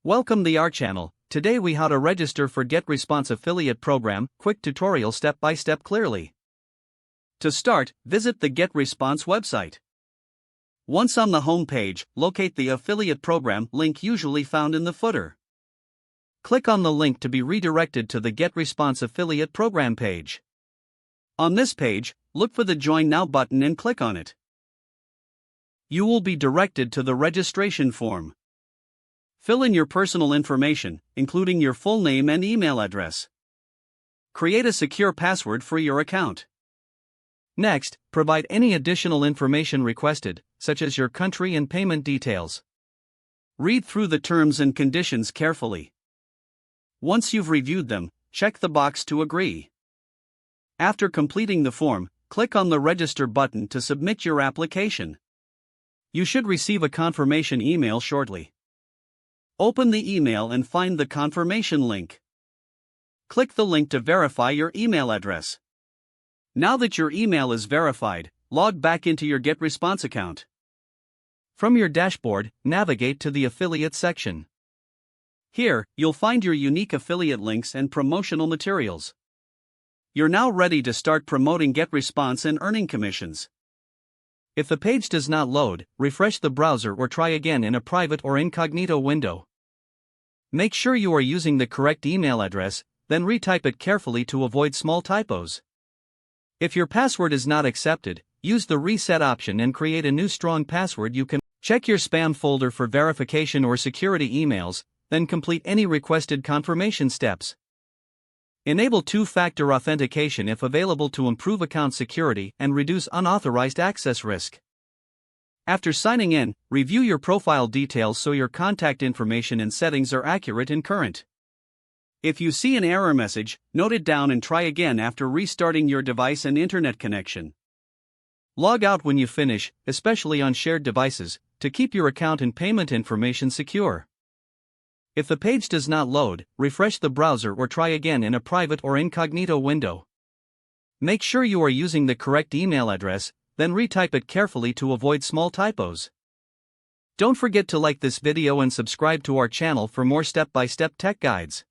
Welcome to our channel. Today we how to register for GetResponse affiliate program, quick tutorial step by step clearly. To start, visit the GetResponse website. Once on the home page, locate the affiliate program link usually found in the footer. Click on the link to be redirected to the GetResponse affiliate program page. On this page, look for the Join Now button and click on it. You will be directed to the registration form. Fill in your personal information, including your full name and email address. Create a secure password for your account. Next, provide any additional information requested, such as your country and payment details. Read through the terms and conditions carefully. Once you've reviewed them, check the box to agree. After completing the form, click on the Register button to submit your application. You should receive a confirmation email shortly. Open the email and find the confirmation link. Click the link to verify your email address. Now that your email is verified, log back into your GetResponse account. From your dashboard, navigate to the affiliate section. Here, you'll find your unique affiliate links and promotional materials. You're now ready to start promoting GetResponse and earning commissions. If the page does not load, refresh the browser or try again in a private or incognito window. Make sure you are using the correct email address, then retype it carefully to avoid small typos. If your password is not accepted, use the reset option and create a new strong password. You can check your spam folder for verification or security emails, then complete any requested confirmation steps. Enable two-factor authentication if available to improve account security and reduce unauthorized access risk. After signing in, review your profile details so your contact information and settings are accurate and current. If you see an error message, note it down and try again after restarting your device and internet connection. Log out when you finish, especially on shared devices, to keep your account and payment information secure. If the page does not load, refresh the browser or try again in a private or incognito window. Make sure you are using the correct email address, then retype it carefully to avoid small typos. Don't forget to like this video and subscribe to our channel for more step-by-step tech guides.